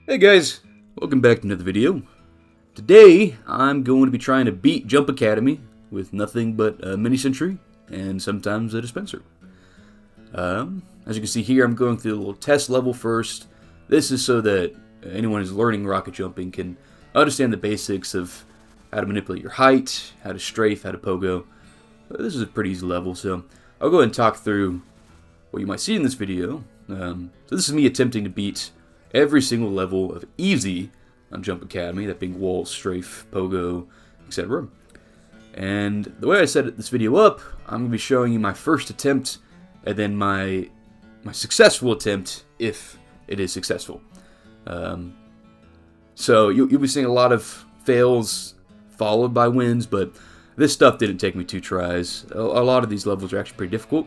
Hey guys, welcome back to another video. Today I'm going to be trying to beat Jump Academy with nothing but a mini Sentry and sometimes a dispenser. As you can see here, I'm going through a little test level first. This is so that anyone who's learning rocket jumping can understand the basics of how to manipulate your height, how to strafe, how to pogo. This is a pretty easy level, so I'll go ahead and talk through what you might see in this video. So this is me attempting to beat every single level of easy on Jump Academy, that being wall, strafe, pogo, etc. And the way I set this video up, I'm going to be showing you my first attempt and then my successful attempt if it is successful. So you'll be seeing a lot of fails followed by wins, but this stuff didn't take me 2 tries. A lot of these levels are actually pretty difficult.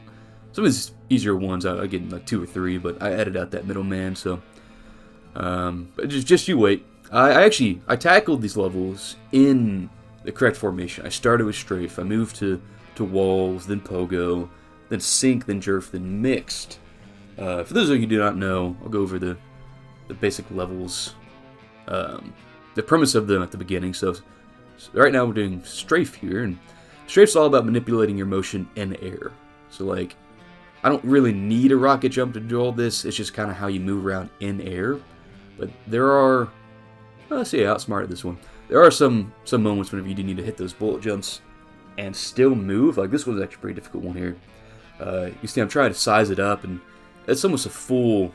Some of these easier ones I get like 2 or 3, but I edited out that middleman, so but just you wait. I tackled these levels in the correct formation. I started with strafe, I moved to walls, then pogo, then sync, then jerf, then mixed. For those of you who do not know, I'll go over the basic levels, the premise of them at the beginning. So right now we're doing strafe here, and strafe's all about manipulating your motion in air. So like, I don't really need a rocket jump to do all this. It's just kind of how you move around in air. But there are, let's see, I outsmarted this one. There are some moments whenever you do need to hit those bullet jumps and still move. Like this one's actually a pretty difficult one here. You see, I'm trying to size it up, and it's almost a full,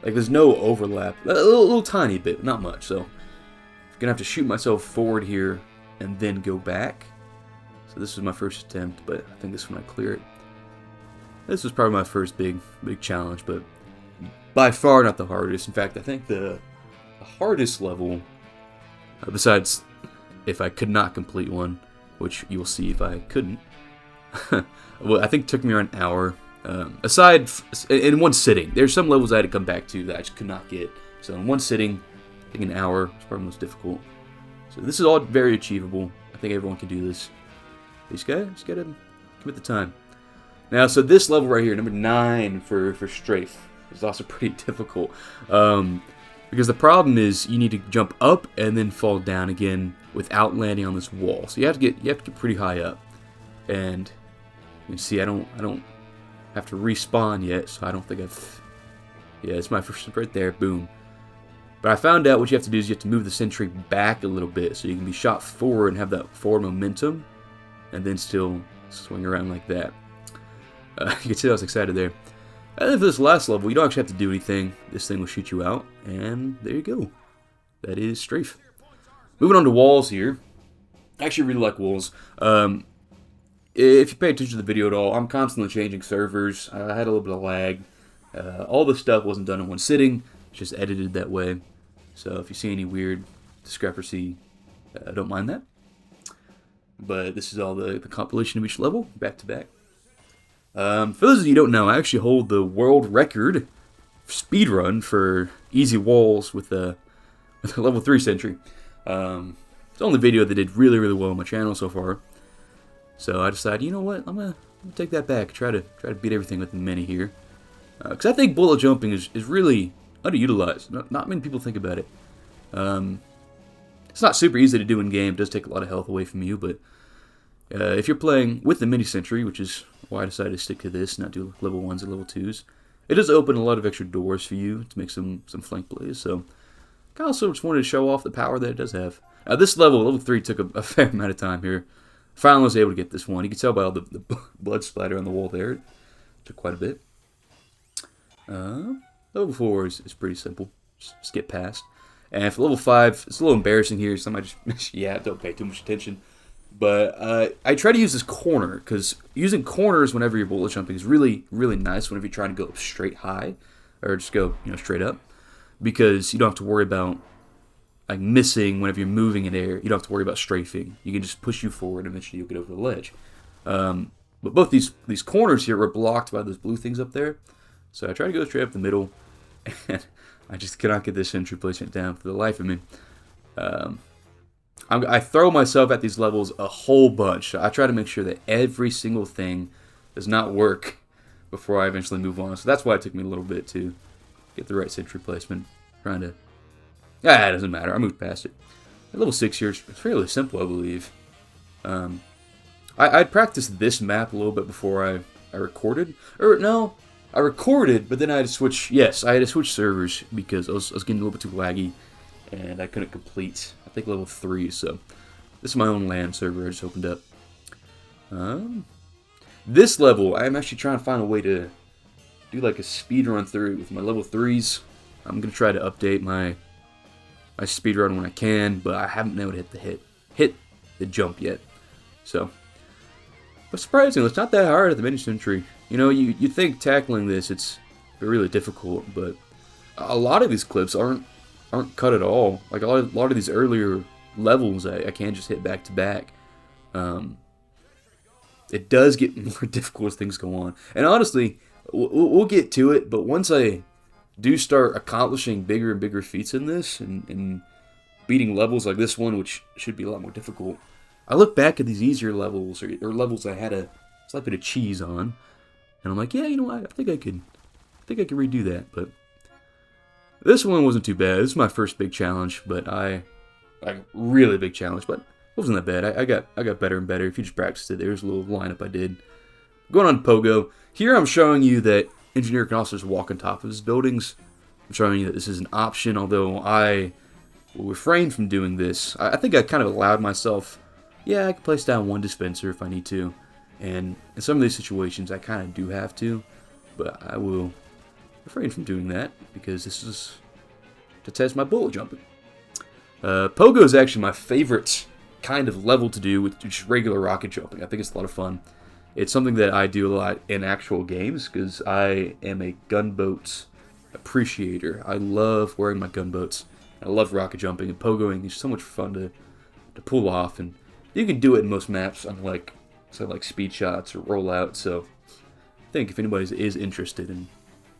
like there's no overlap. A little tiny bit, not much. So I'm gonna have to shoot myself forward here and then go back. So this is my first attempt, but I think this one I clear it. This was probably my first big challenge, but by far not the hardest. In fact, I think the hardest level, besides if I could not complete one, which you will see if I couldn't, well, I think it took me around an hour. Aside, in one sitting. There's some levels I had to come back to that I just could not get. So in one sitting, I think an hour is probably the most difficult. So this is all very achievable. I think everyone can do this. You just gotta commit the time. Now, so this level right here, number 9 for strafe, is also pretty difficult. Because the problem is you need to jump up and then fall down again without landing on this wall. So you have to get pretty high up. And you can see I don't have to respawn yet, so I don't think yeah, it's my first right there, boom. But I found out what you have to do is you have to move the Sentry back a little bit so you can be shot forward and have that forward momentum, and then still swing around like that. You can see I was excited there. And then for this last level, you don't actually have to do anything. This thing will shoot you out, and there you go. That is strafe. Moving on to walls here. I actually really like walls. If you pay attention to the video at all, I'm constantly changing servers. I had a little bit of lag. All this stuff wasn't done in one sitting. It's just edited that way. So if you see any weird discrepancy, don't mind that. But this is all the compilation of each level, back to back. For those of you who don't know, I actually hold the world record speedrun for easy walls with a level 3 Sentry. It's the only video that did really, really well on my channel so far. So I decided, you know what, I'm gonna take that back. Try to beat everything with the mini here, because I think bullet jumping is really underutilized. Not many people think about it. It's not super easy to do in game. It does take a lot of health away from you, but if you're playing with the mini Sentry, which is why I decided to stick to this, not do level 1s and level 2s, it does open a lot of extra doors for you to make some flank plays. So I also just wanted to show off the power that it does have. Now this level 3, took a fair amount of time here. Finally was able to get this one. You can tell by all the blood splatter on the wall there. It took quite a bit. Level 4 is pretty simple. Just get past. And for level 5, it's a little embarrassing here. So I might just, yeah, don't pay too much attention. But I try to use this corner, because using corners whenever you're bullet jumping is really, really nice whenever you're trying to go up straight high, or just go straight up, because you don't have to worry about like missing whenever you're moving in air. You don't have to worry about strafing. You can just push you forward, and eventually you'll get over the ledge. But both these corners here are blocked by those blue things up there, so I try to go straight up the middle, and I just cannot get this Sentry placement down for the life of me. I throw myself at these levels a whole bunch. I try to make sure that every single thing does not work before I eventually move on. So that's why it took me a little bit to get the right Sentry placement. Trying to Ah, it doesn't matter. I moved past it. At level 6 here, it's fairly simple, I believe. I practiced this map a little bit before I recorded. Or, no, I recorded, but then I had to switch. Yes, I had to switch servers because I was getting a little bit too laggy, and I couldn't complete, I think, level 3. So, this is my own LAN server I just opened up. This level, I'm actually trying to find a way to do like a speed run through with my level 3s. I'm going to try to update my speed run when I can, but I haven't been able to hit the jump yet. So, but surprisingly, it's not that hard at the mini Sentry. You know, you think tackling this, it's really difficult, but a lot of these clips aren't cut at all. Like a lot of these earlier levels, I can just hit back to back. It does get more difficult as things go on, and honestly, we'll get to it. But once I do start accomplishing bigger and bigger feats in this, and beating levels like this one, which should be a lot more difficult, I look back at these easier levels, or levels I had a slight bit of cheese on, and I'm like, yeah, you know what, I think I could redo that. But this one wasn't too bad. This is my first big challenge, but really big challenge, but it wasn't that bad. I got better and better. If you just practiced it, there's a little lineup I did. Going on to Pogo. Here I'm showing you that Engineer can also just walk on top of his buildings. I'm showing you that this is an option, although I will refrain from doing this. I think I kind of allowed myself, yeah, I can place down one dispenser if I need to. And in some of these situations, I kind of do have to. But I will refrain from doing that, because this is to test my bullet jumping. Pogo is actually my favorite kind of level to do with just regular rocket jumping. I think it's a lot of fun. It's something that I do a lot in actual games because I am a gunboat appreciator. I love wearing my gunboats. I love rocket jumping, and pogoing is so much fun to pull off, and you can do it in most maps, unlike like speed shots or rollout. So I think if anybody is interested in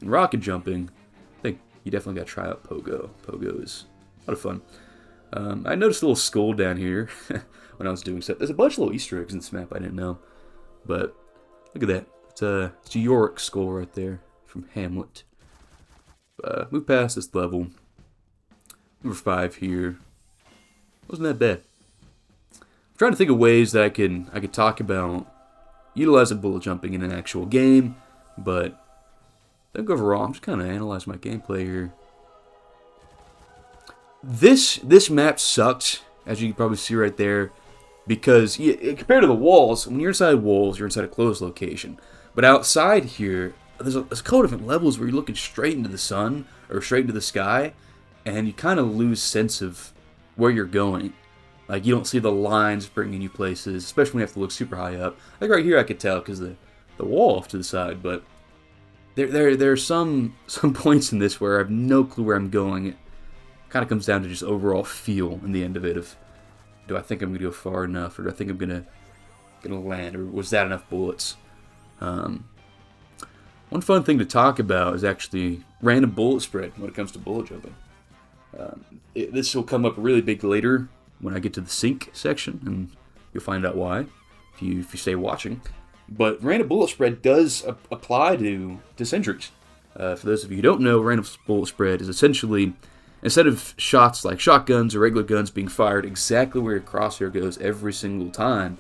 rocket jumping, I think you definitely got to try out Pogo. Pogo is a lot of fun. I noticed a little skull down here when I was doing stuff. There's a bunch of little Easter eggs in this map I didn't know. But look at that. It's a Yorick skull right there from Hamlet. Move past this level. Number 5 here. Wasn't that bad. I'm trying to think of ways that I could talk about utilizing bullet jumping in an actual game, but don't go wrong. I'm just kind of analyzing my gameplay here. This map sucks, as you can probably see right there, because compared to the walls, when you're inside walls, you're inside a closed location. But outside here, there's a couple different levels where you're looking straight into the sun or straight into the sky, and you kind of lose sense of where you're going. Like, you don't see the lines bringing you places, especially when you have to look super high up. Like right here, I could tell because the wall off to the side, but there are some points in this where I have no clue where I'm going. It kind of comes down to just overall feel in the end of it. Of, do I think I'm gonna go far enough, or do I think I'm gonna land, or was that enough bullets? One fun thing to talk about is actually random bullet spread when it comes to bullet jumping. This will come up really big later when I get to the sync section, and you'll find out why if you stay watching. But random bullet spread does apply to sentries. For those of you who don't know, random bullet spread is essentially, instead of shots like shotguns or regular guns being fired exactly where your crosshair goes every single time,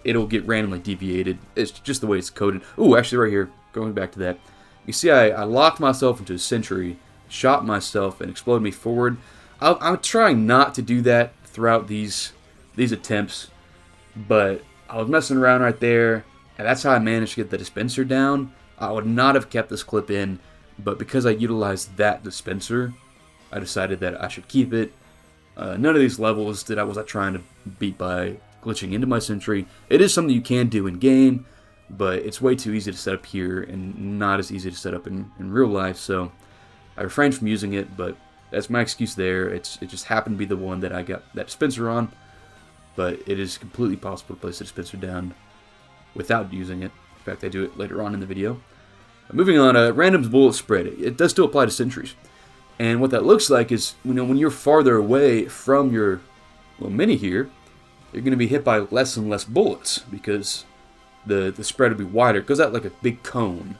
it'll get randomly deviated. It's just the way it's coded. Ooh, actually right here, going back to that. You see I locked myself into a Sentry, shot myself, and exploded me forward. I'm trying not to do that throughout these attempts, but I was messing around right there, and that's how I managed to get the dispenser down. I would not have kept this clip in, but because I utilized that dispenser, I decided that I should keep it. None of these levels was I trying to beat by glitching into my Sentry. It is something you can do in game, but it's way too easy to set up here and not as easy to set up in real life, so I refrained from using it, but that's my excuse there. It just happened to be the one that I got that dispenser on, but it is completely possible to place the dispenser down without using it. In fact, I do it later on in the video. Moving on, random bullet spread. It does still apply to sentries. And what that looks like is, when you're farther away from your little mini here, you're going to be hit by less and less bullets because the spread will be wider. It goes out like a big cone.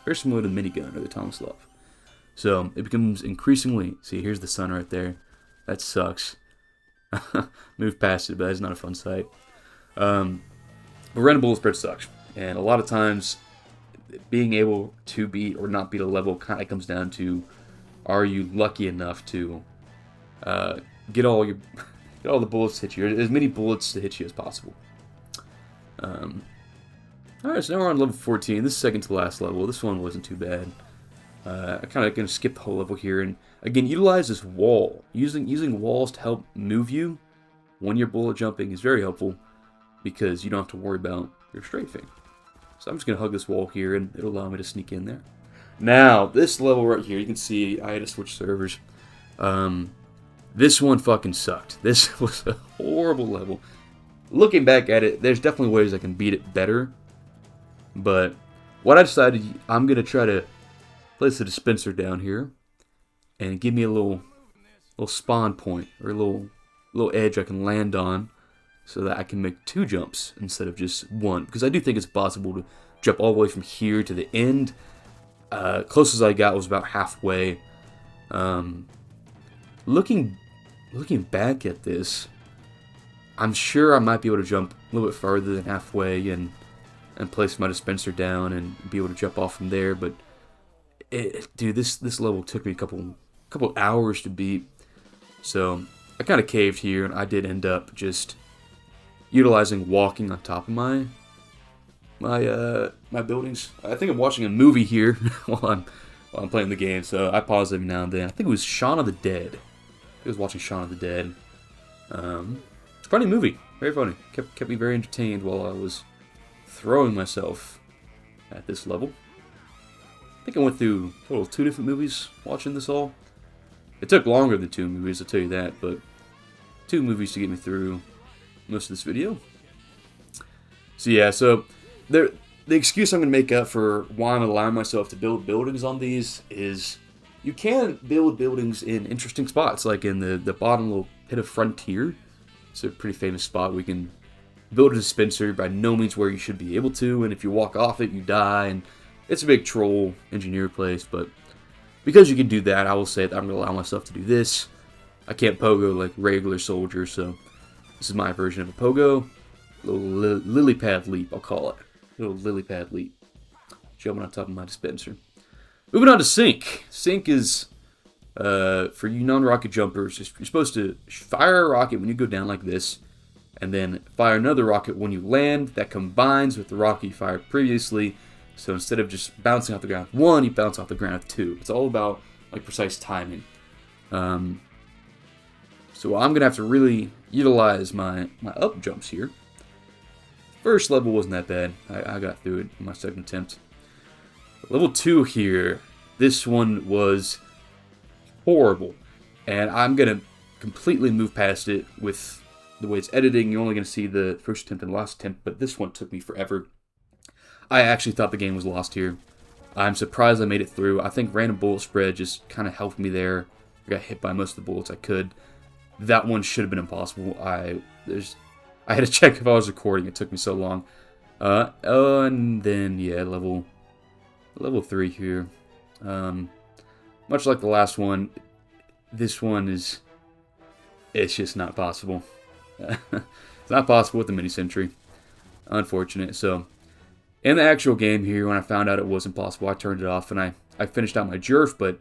Very similar to the minigun or the Thomas Love. So it becomes increasingly... See, here's the sun right there. That sucks. Move past it, but that's not a fun sight. But random bullet spread sucks. And a lot of times, being able to beat or not beat a level kind of comes down to, are you lucky enough to get all the bullets to hit you, or as many bullets to hit you as possible. Alright, so now we're on level 14. This is second to last level. This one wasn't too bad. I kind of going to skip the whole level here, and again, utilize this wall. Using walls to help move you when you're bullet jumping is very helpful, because you don't have to worry about your strafing. So I'm just going to hug this wall here, and it'll allow me to sneak in there. Now, this level right here, you can see I had to switch servers. This one fucking sucked. This was a horrible level. Looking back at it, there's definitely ways I can beat it better. But what I decided, I'm going to try to place the dispenser down here and give me a little spawn point, or a little edge I can land on, so that I can make 2 jumps instead of just 1. Because I do think it's possible to jump all the way from here to the end. Closest I got was about halfway. Looking back at this, I'm sure I might be able to jump a little bit farther than halfway and place my dispenser down and be able to jump off from there. But dude, this level took me a couple hours to beat. So I kind of caved here, and I did end up just utilizing walking on top of my buildings. I think I'm watching a movie here while I'm playing the game, so I pause every now and then. I think it was Shaun of the Dead. I was watching Shaun of the Dead. It's a funny movie, very funny. Kept me very entertained while I was throwing myself at this level. I think I went through a total of 2 different movies watching this all. It took longer than 2 movies, I'll tell you that, but 2 movies to get me through most of this video. So yeah, so the excuse I'm going to make up for why I'm allowing myself to build buildings on these is you can build buildings in interesting spots, like in the bottom little pit of Frontier. It's a pretty famous spot. We can build a dispenser, by no means where you should be able to, and if you walk off it, you die, and it's a big troll engineer place. But because you can do that, I will say that I'm going to allow myself to do this. I can't pogo like regular soldiers, so this is my version of a pogo. Little lily pad leap, I'll call it. Little lily pad leap. Jumping on top of my dispenser. Moving on to sync. Sync is, for you non-rocket jumpers, you're supposed to fire a rocket when you go down like this, and then fire another rocket when you land that combines with the rocket you fired previously. So instead of just bouncing off the ground with 1, you bounce off the ground with 2. It's all about like precise timing. So I'm gonna have to really utilize my up jumps here. First level wasn't that bad. I got through it in my second attempt. Level 2 here, this one was horrible, and I'm gonna completely move past it with the way it's editing. You're only gonna see the first attempt and last attempt, but this one took me forever. I actually thought the game was lost here. I'm surprised I made it through. I think random bullet spread just kind of helped me there. I got hit by most of the bullets I could. That one should have been impossible. I had to check if I was recording. It took me so long. And then yeah, level 3 here. Much like the last one, this one it's just not possible. It's not possible with the mini Sentry. Unfortunate. So in the actual game here, when I found out it wasn't possible, I turned it off and I finished out my jerf, but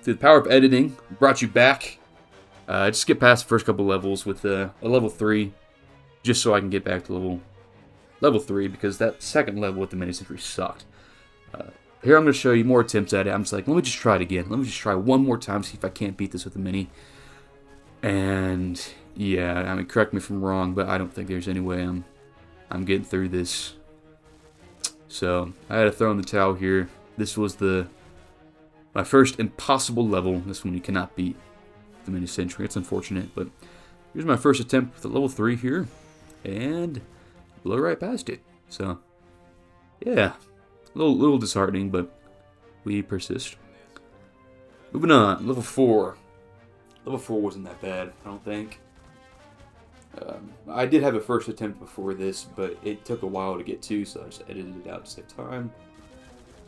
through the power of editing, brought you back. Just skip past the first couple levels with a level 3, just so I can get back to level 3, because that second level with the mini Sentry sucked. Here I'm going to show you more attempts at it. I'm just like, let me just try it again. Let me just try one more time, see if I can't beat this with the mini. And yeah, I mean, correct me if I'm wrong, but I don't think there's any way I'm getting through this. So I had to throw in the towel here. This was my first impossible level. This one you cannot beat the mini Sentry. It's unfortunate, but here's my first attempt with the level 3 here, and blow right past it. So yeah, a little disheartening, but we persist. Moving on, level 4. Level 4 wasn't that bad, I don't think. I did have a first attempt before this, but it took a while to get to, so I just edited it out to save time.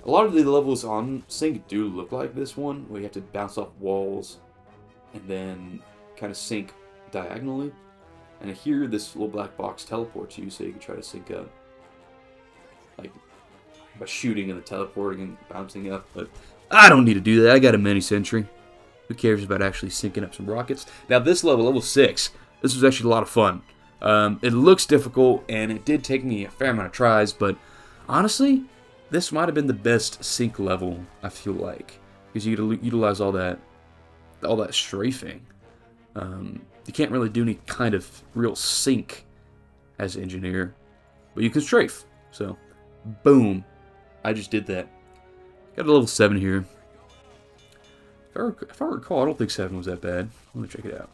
A lot of the levels on Sync do look like this one, where you have to bounce off walls and then kind of sync diagonally. And here, this little black box teleports you, so you can try to sync up. Like, by shooting and then teleporting and bouncing up. But I don't need to do that. I got a mini Sentry. Who cares about actually syncing up some rockets? Now, this level, level 6, this was actually a lot of fun. It looks difficult, and it did take me a fair amount of tries, but honestly, this might have been the best sync level, I feel like, because you utilize all that strafing. You can't really do any kind of real sync as an engineer, but you can strafe. So, boom, I just did that. Got a level 7 here. If I recall, I don't think 7 was that bad. Let me check it out.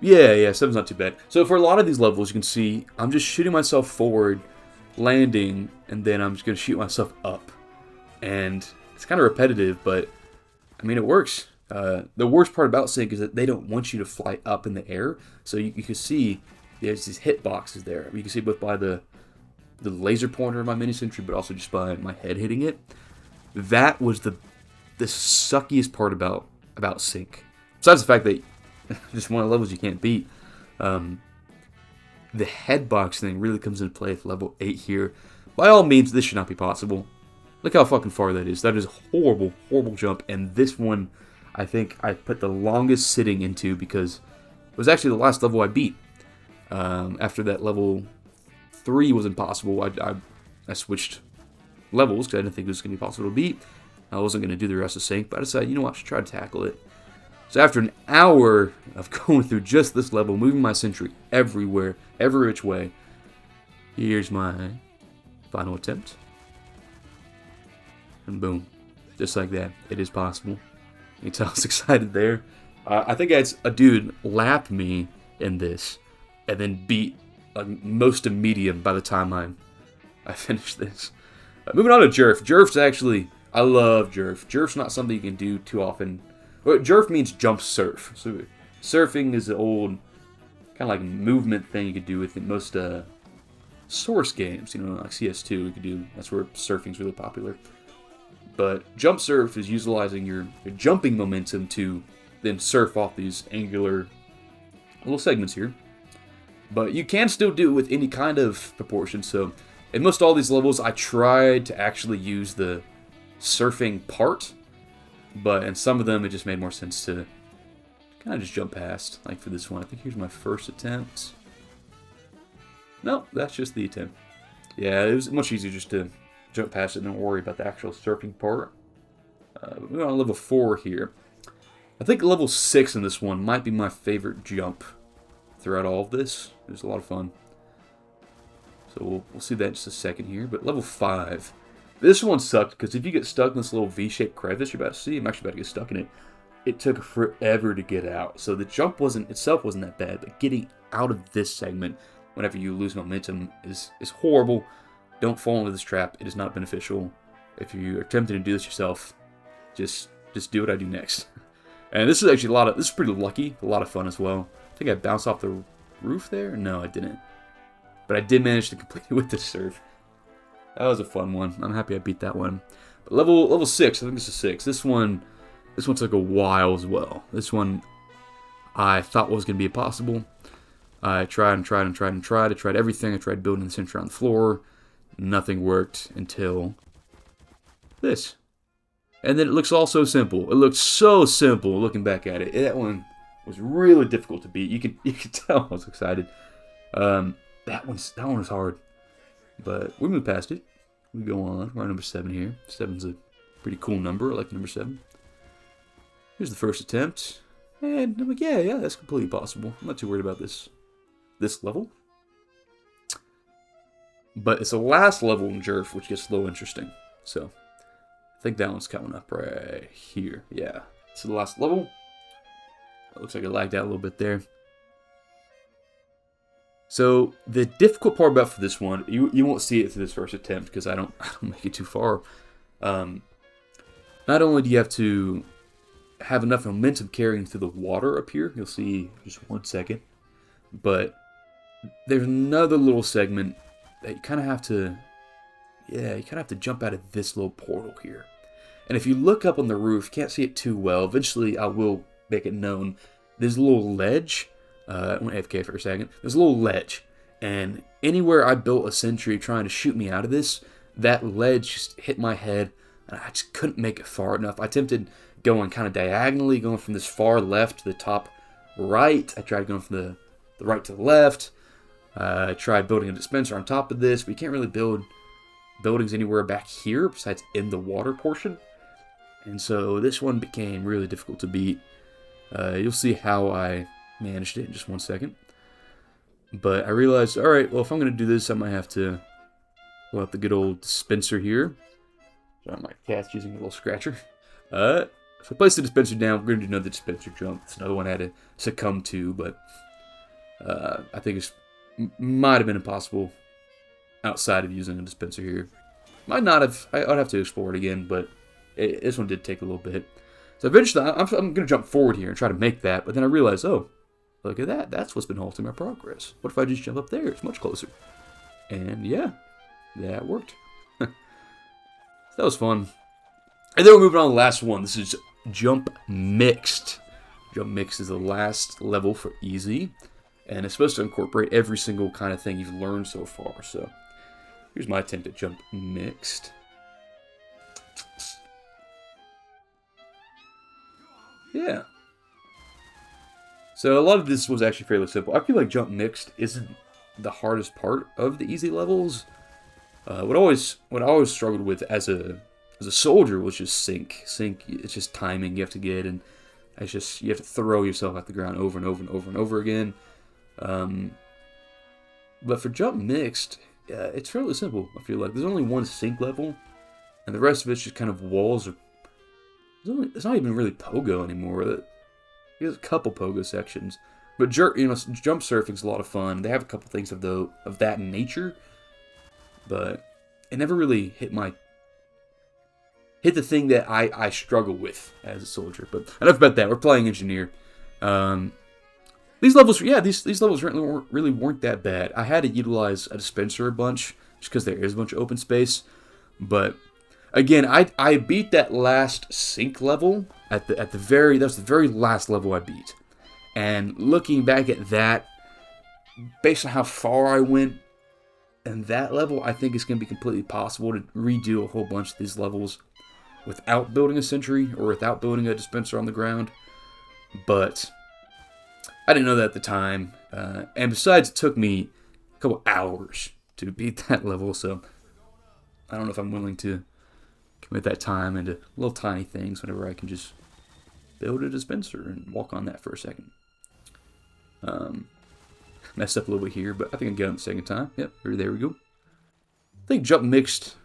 Yeah, 7's not too bad. So for a lot of these levels, you can see I'm just shooting myself forward, landing, and then I'm just going to shoot myself up. And it's kind of repetitive, but I mean, it works. The worst part about Sync is that they don't want you to fly up in the air. So you can see there's these hit boxes there. I mean, you can see both by the laser pointer of my mini Sentry, but also just by my head hitting it. That was the suckiest part about Sync. Besides the fact that just one of the levels you can't beat. The head box thing really comes into play at level 8 here. By all means, this should not be possible. Look how fucking far that is. That is a horrible, horrible jump. And this one, I think I put the longest sitting into because it was actually the last level I beat. After that level 3 was impossible, I switched levels because I didn't think it was going to be possible to beat. I wasn't going to do the rest of Sync, but I decided, you know what, I should try to tackle it. So after an hour of going through just this level, moving my Sentry everywhere, every which way, here's my final attempt. And boom. Just like that. It is possible. You can tell I was excited there. I think a dude lapped me in this and then beat most of medium by the time I finished this. Moving on to Jerf. Jerf's actually, I love Jerf. Jerf's not something you can do too often. Well, Jerf means jump surf. So surfing is an old kind of like movement thing you could do with most Source games. You know, like CS2 you could do. That's where surfing's really popular. But jump surf is utilizing your jumping momentum to then surf off these angular little segments here. But you can still do it with any kind of proportion. So in most all these levels, I tried to actually use the surfing part. But in some of them, it just made more sense to kind of just jump past. Like for this one, I think here's my first attempt. No, that's just the attempt. Yeah, it was much easier just to jump past it and don't worry about the actual surfing part. We're on level 4 here. I think level 6 in this one might be my favorite jump throughout all of this. It was a lot of fun. So we'll see that in just a second here. But level 5. This one sucked because if you get stuck in this little V-shaped crevice you're about to see, I'm actually about to get stuck in it. It took forever to get out. So the jump wasn't that bad, but getting out of this segment whenever you lose momentum is horrible. Don't fall into this trap. It is not beneficial. If you're attempting to do this yourself, just do what I do next. And this is actually this is pretty lucky, a lot of fun as well. I think I bounced off the roof there. No, I didn't. But I did manage to complete it with the surf. That was a fun one. I'm happy I beat that one. But level 6, I think this is 6. This one took a while as well. This one I thought was going to be impossible. I tried. I tried everything. I tried building the Sentry on the floor. Nothing worked until this. And then it looks all so simple. It looks so simple looking back at it. That one was really difficult to beat. You could tell I was excited. That one was hard. But we moved past it. We go on. We're on number 7 here. 7's a pretty cool number. I like number 7. Here's the first attempt. And I'm like, yeah, that's completely possible. I'm not too worried about this level. But it's the last level in Jerf, which gets a little interesting. So, I think that one's coming up right here. Yeah. It's the last level. It looks like it lagged out a little bit there. So, the difficult part about for this one, you won't see it through this first attempt because I don't make it too far. Not only do you have to have enough momentum carrying through the water up here, you'll see just 1 second, but there's another little segment that you kind of have to Yeah, you kind of have to jump out of this little portal here. And if you look up on the roof, can't see it too well. Eventually, I will make it known. There's a little ledge. I went AFK for a second. There's a little ledge. And anywhere I built a sentry trying to shoot me out of this, that ledge just hit my head. And I just couldn't make it far enough. I attempted going kind of diagonally, going from this far left to the top right. I tried going from the right to the left. I tried building a dispenser on top of this, but you can't really build buildings anywhere back here besides in the water portion. And so this one became really difficult to beat. You'll see how I managed it in just one second. But I realized, alright, well, if I'm going to do this, I might have to pull out the good old dispenser here. Sorry, my cat's using a little scratcher. So I placed the dispenser down. We're going to do another dispenser jump. It's another one I had to succumb to, but I think it might have been impossible outside of using a dispenser here. Might not have. I'd have to explore it again, but this one did take a little bit. So eventually, I'm going to jump forward here and try to make that, but then I realized, oh, look at that. That's what's been halting my progress. What if I just jump up there? It's much closer. And yeah, that worked. That was fun. And then we're moving on to the last one. This is Jump Mixed. Jump Mixed is the last level for easy. And it's supposed to incorporate every single kind of thing you've learned so far. So here's my attempt at Jump Mixed. Yeah. So a lot of this was actually fairly simple. I feel like Jump Mixed isn't the hardest part of the easy levels. What I always struggled with as a soldier was just sink. Sink, it's just timing you have to get, and it's just you have to throw yourself at the ground over and over and over and over again. But for Jump Mixed, it's fairly simple. I feel like there's only one sink level, and the rest of it's just kind of walls. It's not even really Pogo anymore. There's a couple Pogo sections, but jump surfing's a lot of fun. They have a couple things of that nature, but it never really hit the thing that I struggle with as a soldier. But enough about that. We're playing engineer. These levels, yeah, these levels really weren't that bad. I had to utilize a dispenser a bunch just because there is a bunch of open space. But again, I beat that last sink level that's the very last level I beat. And looking back at that, based on how far I went in that level, I think it's going to be completely possible to redo a whole bunch of these levels without building a sentry or without building a dispenser on the ground. But I didn't know that at the time. And besides, it took me a couple hours to beat that level, so I don't know if I'm willing to commit that time into little tiny things whenever I can just build a dispenser and walk on that for a second. Messed up a little bit here, but I think I got it the second time. Yep, there we go. I think Jump Mixed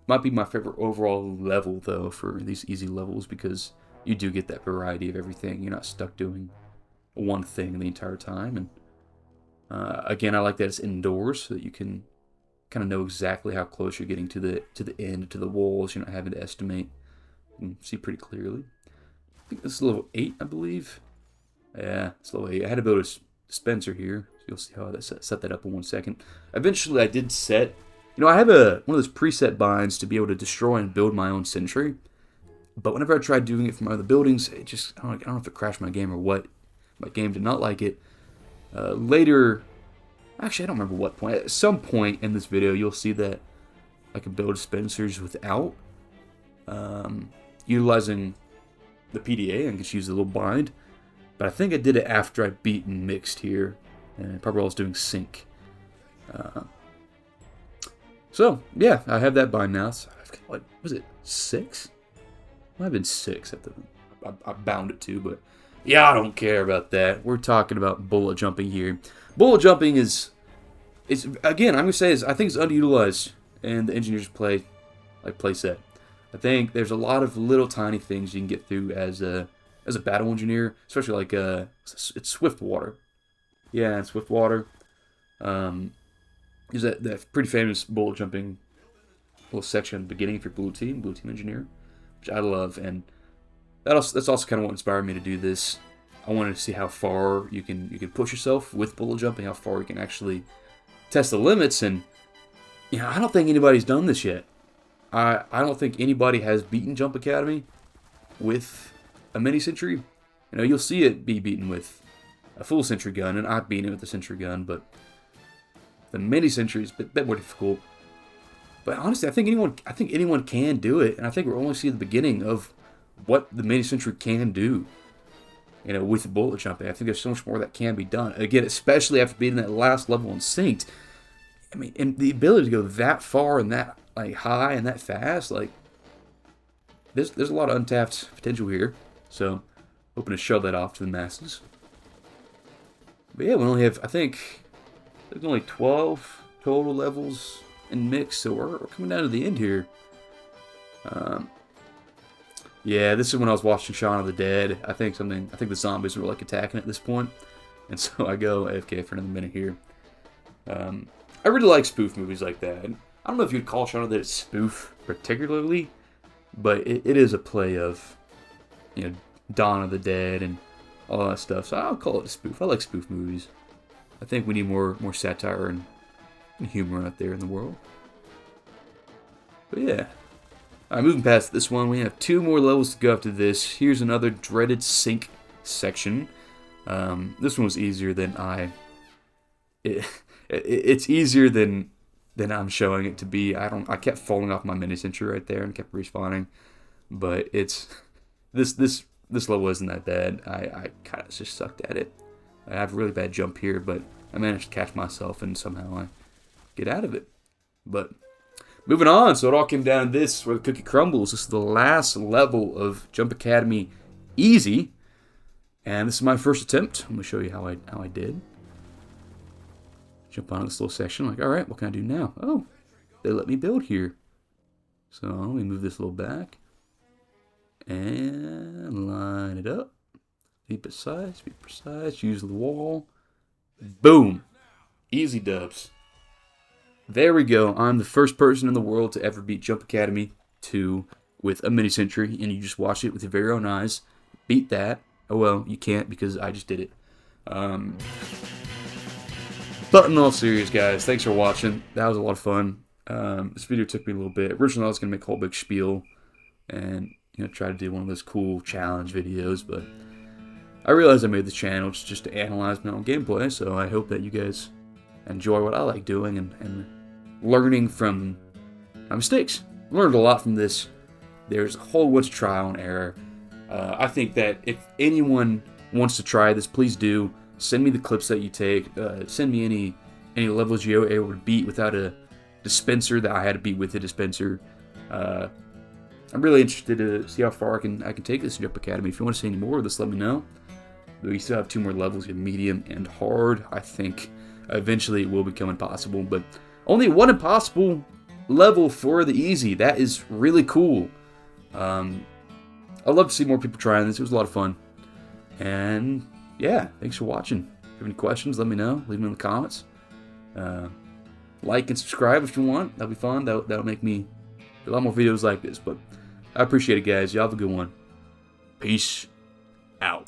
might be my favorite overall level, though, for these easy levels, because you do get that variety of everything. You're not stuck doing one thing the entire time. And again, I like that it's indoors, so that you can kind of know exactly how close you're getting to the end, to the walls. You're not having to estimate. You can see pretty clearly. I think this is level 8, I believe. Yeah, it's level 8. I had to build a dispenser here. So you'll see how I set that up in 1 second. Eventually, I did set. I have one of those preset binds to be able to destroy and build my own sentry. But whenever I tried doing it for my other buildings, it just I don't know if it crashed my game or what. My game did not like it. Later. Actually, I don't remember what point. At some point in this video, you'll see that I can build dispensers without utilizing the PDA. I can just use a little bind. But I think I did it after I beat Mixed here. And probably while I was doing sync. So, yeah, I have that bind now. So what was it? 6? Might have been 6 at the I bound it to, but yeah, I don't care about that. We're talking about bullet jumping here. Bullet jumping is again, I'm gonna say I think it's underutilized in the engineers play set. I think there's a lot of little tiny things you can get through as a battle engineer, especially like it's Swift Water. Yeah, it's Swift Water. There's that pretty famous bullet jumping little section at the beginning of your blue team engineer, which I love, and that's also kind of what inspired me to do this. I wanted to see how far you can push yourself with bullet jumping, how far you can actually test the limits, and Yeah, I don't think anybody's done this yet. I don't think anybody has beaten Jump Academy with a mini Sentry. You know, you'll see it be beaten with a full Sentry gun, and I've beaten it with the Sentry gun, but the mini Sentry is a bit more difficult. But honestly, I think anyone can do it, and I think we're only seeing the beginning of what the mini Sentry can do. You know, with bullet jumping, I think there's so much more that can be done. Again, especially after beating that last level in synced. I mean, and the ability to go that far and that like high and that fast, like there's a lot of untapped potential here. So, hoping to show that off to the masses. But yeah, we only have, I think, there's only 12 total levels in mix, so we're coming down to the end here. Yeah, this is when I was watching Shaun of the Dead. I think the zombies were like attacking at this point, and so I go AFK for another minute here. I really like spoof movies like that. And I don't know if you'd call Shaun of the Dead a spoof particularly, but it is a play of, you know, Dawn of the Dead and all that stuff. So I'll call it a spoof. I like spoof movies. I think we need more satire and humor out there in the world. But yeah. Alright, moving past this one, we have 2 more levels to go after this. Here's another dreaded sink section. This one was easier than it's easier than I'm showing it to be. I kept falling off my mini Sentry right there and kept respawning. But it's this level isn't that bad. I kind of just sucked at it. I have a really bad jump here, but I managed to catch myself and somehow I get out of it. But moving on, so it all came down to this, where the cookie crumbles. This is the last level of Jump Academy Easy, and this is my first attempt. I'm gonna show you how I did. Jump onto this little section, like, all right, what can I do now? Oh, they let me build here. So let me move this a little back and line it up. Be precise, use the wall. Boom, easy dubs. There we go. I'm the first person in the world to ever beat Jump Academy 2 with a mini Sentry, and you just watch it with your very own eyes. Beat that. Oh well, you can't because I just did it. But in all serious, guys, thanks for watching. That was a lot of fun. This video took me a little bit. Originally, I was gonna make a whole big spiel and try to do one of those cool challenge videos, but I realized I made the channel just to analyze my own gameplay. So I hope that you guys enjoy what I like doing and learning from my mistakes. Learned a lot from this. There's a whole bunch of trial and error. I think that if anyone wants to try this, please do. Send me the clips that you take. Send me any levels you were able to beat without a dispenser that I had to beat with a dispenser. I'm really interested to see how far I can take this Jump Academy. If you want to see any more of this, let me know. We still have 2 more levels in medium and hard. I think eventually it will become impossible, but only 1 impossible level for the easy. That is really cool. I'd love to see more people trying this. It was a lot of fun. And yeah, thanks for watching. If you have any questions, let me know. Leave them in the comments. Like and subscribe if you want. That'll be fun. That'll make me do a lot more videos like this. But I appreciate it, guys. Y'all have a good one. Peace out.